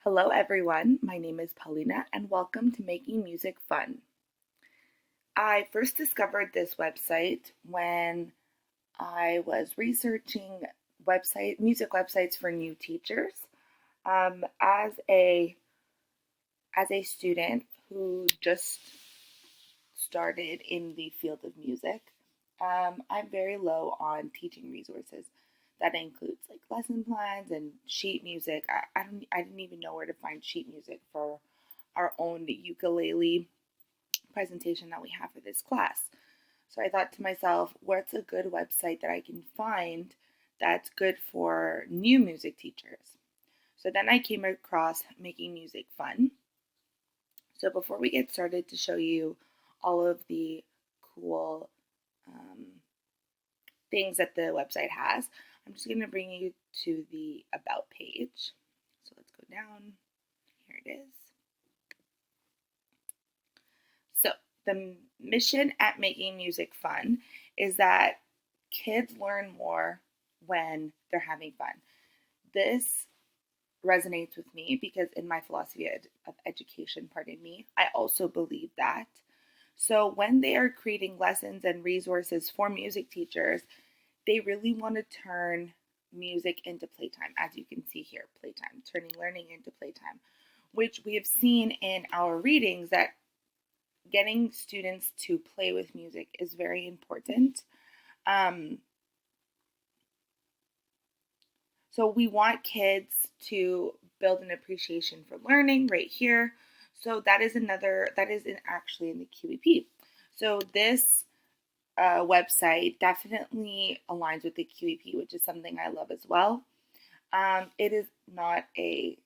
Hello, everyone. My name is Paulina, and welcome to Making Music Fun. I first discovered this website when I was researching music websites for new teachers. As a student who just started in the field of music, I'm very low on teaching resources. That includes like lesson plans and sheet music. I didn't even know where to find sheet music for our own ukulele presentation that we have for this class. So I thought to myself, what's a good website that I can find that's good for new music teachers? So then I came across Making Music Fun. So before we get started to show you all of the cool things that the website has, I'm just going to bring you to the About page. So let's go down. Here it is. So the mission at Making Music Fun is that kids learn more when they're having fun. This resonates with me because in my philosophy of education, pardon me, I also believe that. So when they are creating lessons and resources for music teachers, they really want to turn music into playtime, as you can see here, playtime, turning learning into playtime, which we have seen in our readings that getting students to play with music is very important. Um, so we want kids to build an appreciation for learning right here. So that is actually in the QEP. So this website definitely aligns with the QEP, which is something I love as well. It is not a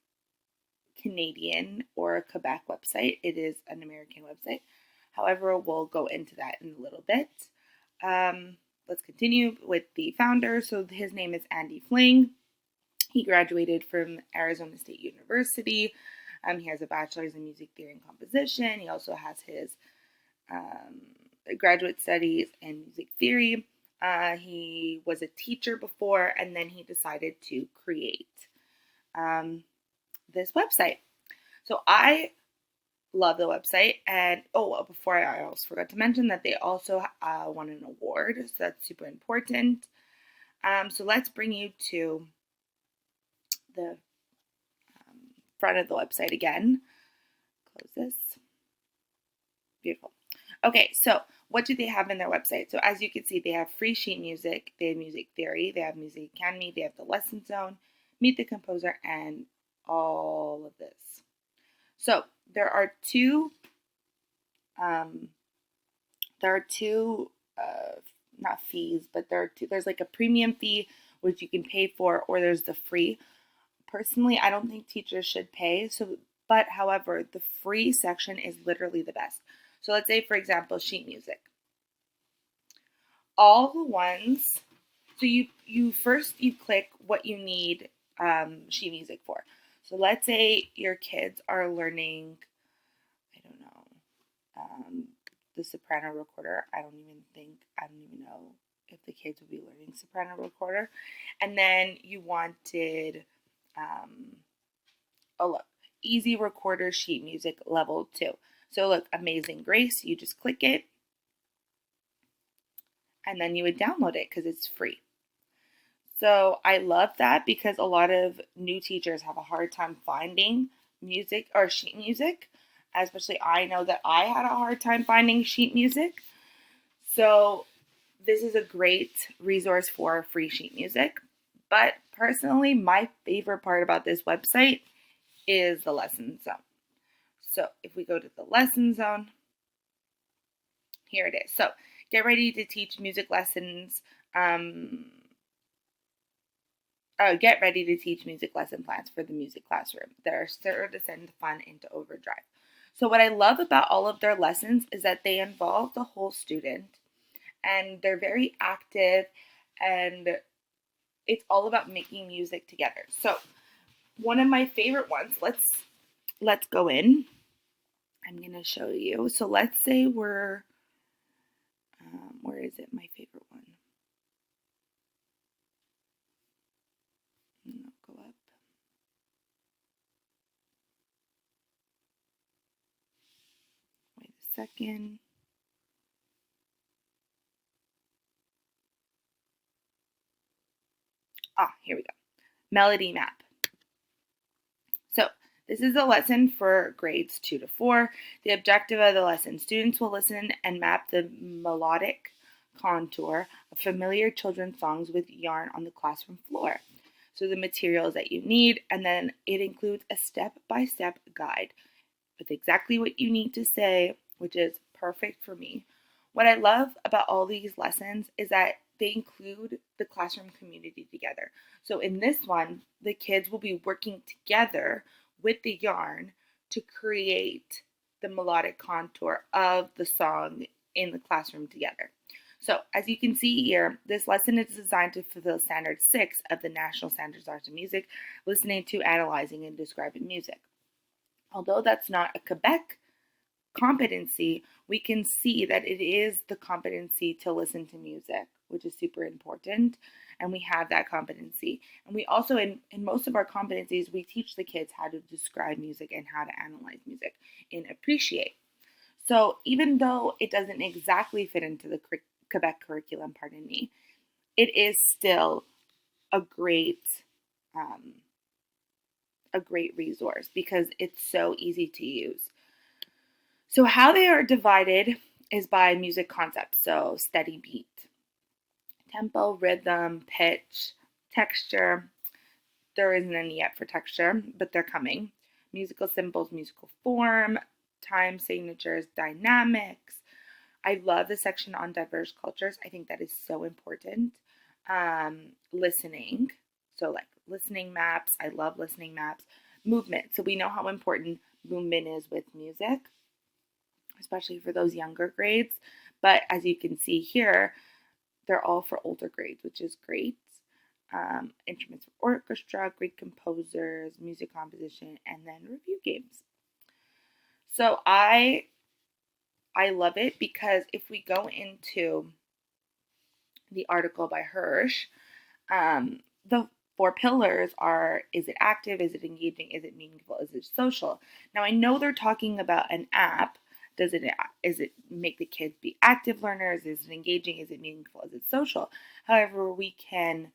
Canadian or a Quebec website. It is an American website. However, we'll go into that in a little bit. Let's continue with the founder. So his name is Andy Fling. He graduated from Arizona State University. He has a bachelor's in music theory and composition. He also has his graduate studies in music theory. He was a teacher before, and then he decided to create this website. So I love the website. And before I almost forgot to mention that they also won an award. So that's super important. So let's bring you to the front of the website again. Close this. Beautiful. Okay, so what do they have in their website? So as you can see, they have free sheet music, they have music theory, they have music academy, they have the lesson zone, meet the composer, and all of this. So there are two not fees, but there's like a premium fee which you can pay for, or there's the free. Personally, I don't think teachers should pay. But however, the free section is literally the best. So let's say, for example, sheet music. All the ones. So you first you click what you need sheet music for. So let's say your kids are learning, I don't know, the soprano recorder. I don't even know if the kids would be learning soprano recorder. And then you wanted, look, easy recorder sheet music level 2. So look, Amazing Grace, you just click it and then you would download it because it's free. So I love that because a lot of new teachers have a hard time finding music or sheet music. Especially I know that I had a hard time finding sheet music. So this is a great resource for free sheet music. But personally, my favorite part about this website is the lesson zone. So if we go to the lesson zone, here it is. So get ready to teach music lessons. Get ready to teach music lesson plans for the music classroom that are sure to send fun into overdrive. So what I love about all of their lessons is that they involve the whole student and they're very active and it's all about making music together. So one of my favorite ones, let's go in. I'm going to show you. So let's say where is it? My favorite one. No, go up. second. Here we go. Melody map. So this is a lesson for grades 2 to 4. The objective of the lesson: students will listen and map the melodic contour of familiar children's songs with yarn on the classroom floor. So the materials that you need, and then it includes a step-by-step guide with exactly what you need to say, which is perfect for me. What I love about all these lessons is that they include the classroom community together. So in this one, the kids will be working together with the yarn to create the melodic contour of the song in the classroom together. So as you can see here, this lesson is designed to fulfill Standard 6 of the National Standards Arts in Music, listening to, analyzing, and describing music. Although that's not a Quebec competency, we can see that it is the competency to listen to music, which is super important. And we have that competency. And we also, in most of our competencies, we teach the kids how to describe music and how to analyze music and appreciate. So even though it doesn't exactly fit into the Quebec curriculum, pardon me, it is still a great resource because it's so easy to use. So how they are divided is by music concepts. So steady beat, tempo, rhythm, pitch, texture. There isn't any yet for texture, but they're coming. Musical symbols, musical form, time signatures, dynamics. I love the section on diverse cultures. I think that is so important. Listening. So like listening maps. I love listening maps. Movement. So we know how important movement is with music, especially for those younger grades. But as you can see here, they're all for older grades, which is great. Instruments for orchestra, great composers, music composition, and then review games. So I love it because if we go into the article by Hirsch, the 4 pillars are: is it active, is it engaging, is it meaningful, is it social? Now I know they're talking about an app. Is it make the kids be active learners? Is it engaging? Is it meaningful? Is it social? However, we can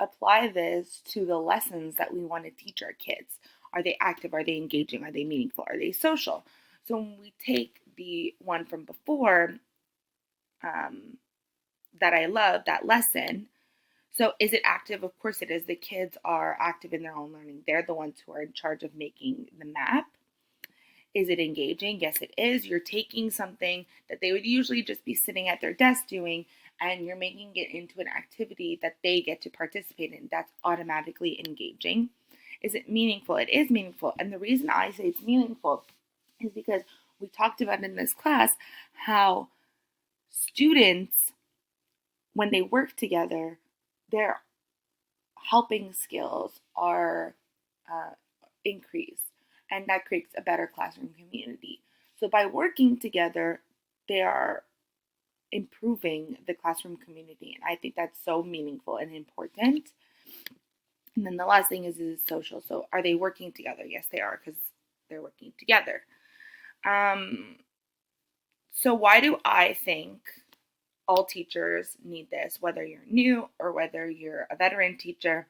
apply this to the lessons that we want to teach our kids. Are they active? Are they engaging? Are they meaningful? Are they social? So when we take the one from before that I love, that lesson, so is it active? Of course it is. The kids are active in their own learning. They're the ones who are in charge of making the map. Is it engaging? Yes, it is. You're taking something that they would usually just be sitting at their desk doing, and you're making it into an activity that they get to participate in. That's automatically engaging. Is it meaningful? It is meaningful. And the reason I say it's meaningful is because we talked about in this class how students, when they work together, their helping skills are increased, and that creates a better classroom community. So by working together, they are improving the classroom community, and I think that's so meaningful and important. And then the last thing is it social? So are they working together? Yes, they are, because they're working together. So why do I think all teachers need this, whether you're new or whether you're a veteran teacher?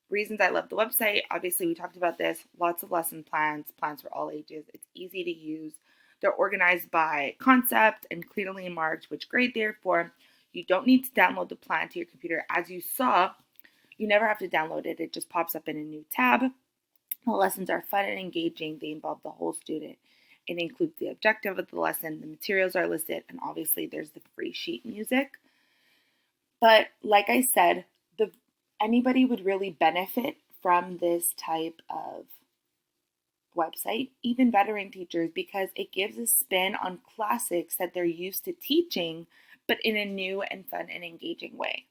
Reasons I love the website: obviously we talked about this, lots of lesson plans for all ages. It's easy to use. They're organized by concept and clearly marked which grade they're for. You don't need to download the plan to your computer. As you saw, you never have to download it. It just pops up in a new tab. The lessons are fun and engaging. They involve the whole student. It includes the objective of the lesson, the materials are listed, and obviously there's the free sheet music. But like I said, anybody would really benefit from this type of website, even veteran teachers, because it gives a spin on classics that they're used to teaching, but in a new and fun and engaging way.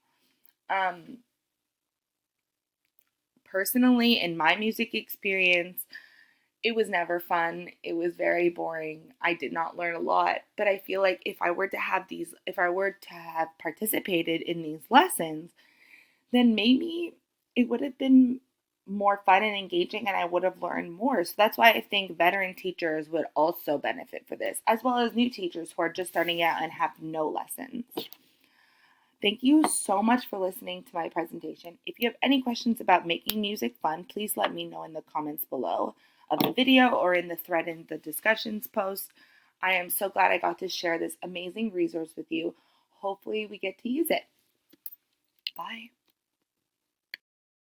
Personally, in my music experience, it was never fun. It was very boring. I did not learn a lot, but I feel like if I were to have participated in these lessons, then maybe it would have been more fun and engaging, and I would have learned more. So that's why I think veteran teachers would also benefit for this, as well as new teachers who are just starting out and have no lessons. Thank you so much for listening to my presentation. If you have any questions about making music fun, please let me know in the comments below of the video or in the thread in the discussions post. I am so glad I got to share this amazing resource with you. Hopefully we get to use it. Bye.